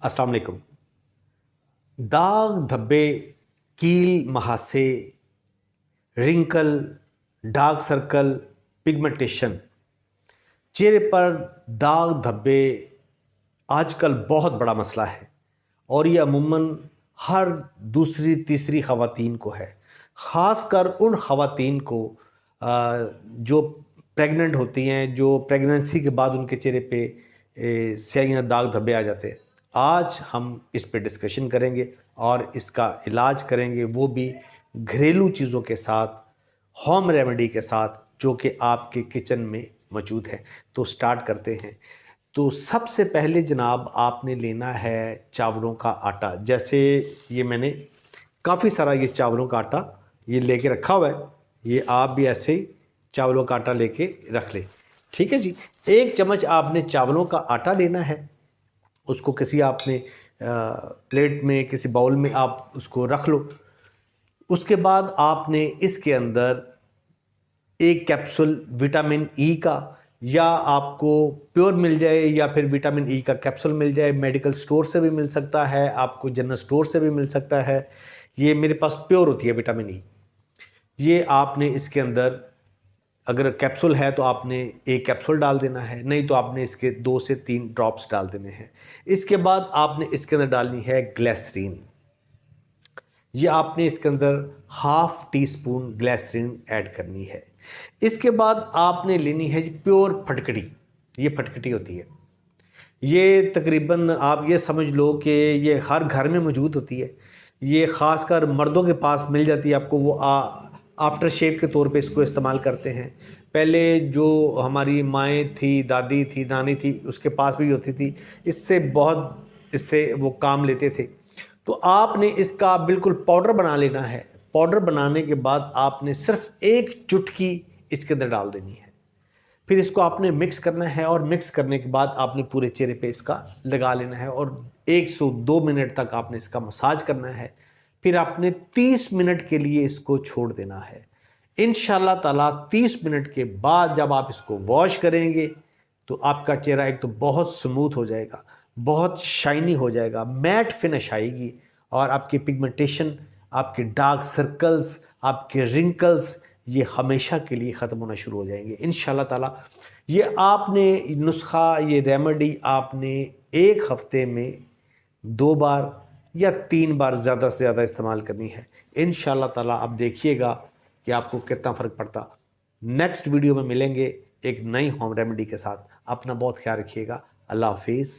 अस्सलाम वालेकुम। दाग धब्बे, कील महासे, रिंकल, डार्क सर्कल, पिगमेंटेशन, चेहरे पर दाग धब्बे आजकल बहुत बड़ा मसला है और ये अमूमन हर दूसरी तीसरी ख़वातीन को है। ख़ासकर उन ख़वातीन को जो प्रेग्नेंट होती हैं, जो प्रेगनेंसी के बाद उनके चेहरे पे स्याहियाँ दाग धब्बे आ जाते हैं। आज हम इस पे डिस्कशन करेंगे और इसका इलाज करेंगे, वो भी घरेलू चीज़ों के साथ, होम रेमेडी के साथ, जो कि आपके किचन में मौजूद है। तो स्टार्ट करते हैं। तो सबसे पहले जनाब आपने लेना है चावलों का आटा। जैसे ये मैंने काफ़ी सारा ये चावलों का आटा ये लेके रखा हुआ है। ये आप भी ऐसे ही चावलों का आटा लेके रख लें। ठीक है जी। 1 चम्मच आपने चावलों का आटा लेना है। उसको किसी आपने प्लेट में, किसी बाउल में आप उसको रख लो। उसके बाद आपने इसके अंदर 1 कैप्सूल विटामिन ई का, या आपको प्योर मिल जाए या फिर विटामिन ई का कैप्सूल मिल जाए, मेडिकल स्टोर से भी मिल सकता है, आपको जनरल स्टोर से भी मिल सकता है। ये मेरे पास प्योर होती है विटामिन ई। ये आपने इसके अंदर, अगर कैप्सूल है तो आपने 1 कैप्सूल डाल देना है, नहीं तो आपने इसके 2 से 3 ड्रॉप्स डाल देने हैं। इसके बाद आपने इसके अंदर डालनी है ग्लिसरीन। ये आपने इसके अंदर ½ टी स्पून ग्लिसरीन ऐड करनी है। इसके बाद आपने लेनी है जी प्योर फटकड़ी। ये फटकड़ी होती है, ये तकरीबन आप ये समझ लो कि ये हर घर में मौजूद होती है। ये ख़ासकर मर्दों के पास मिल जाती है आपको। वो आफ्टर शेव के तौर पे इसको इस्तेमाल करते हैं। पहले जो हमारी माएँ थी, दादी थी, नानी थी, उसके पास भी होती थी। इससे वो काम लेते थे। तो आपने इसका बिल्कुल पाउडर बना लेना है। पाउडर बनाने के बाद आपने सिर्फ 1 चुटकी इसके अंदर डाल देनी है। फिर इसको आपने मिक्स करना है और मिक्स करने के बाद आपने पूरे चेहरे पे इसका लगा लेना है और 102 मिनट तक आपने इसका मसाज करना है। फिर आपने 30 मिनट के लिए इसको छोड़ देना है। इंशाल्लाह ताला 30 मिनट के बाद जब आप इसको वॉश करेंगे तो आपका चेहरा एक तो बहुत स्मूथ हो जाएगा, बहुत शाइनी हो जाएगा, मैट फिनिश आएगी और आपकी पिगमेंटेशन, आपके डार्क सर्कल्स, आपके रिंकल्स, ये हमेशा के लिए ख़त्म होना शुरू हो जाएंगे इंशाल्लाह ताला। ये आपने नुस्खा, ये रेमेडी आपने 1 हफ़्ते में 2 बार या 3 बार ज़्यादा से ज़्यादा इस्तेमाल करनी है। इंशाल्लाह ताला आप देखिएगा कि आपको कितना फ़र्क पड़ता। नेक्स्ट वीडियो में मिलेंगे एक नई होम रेमेडी के साथ। अपना बहुत ख्याल रखिएगा। अल्लाह हाफिज़।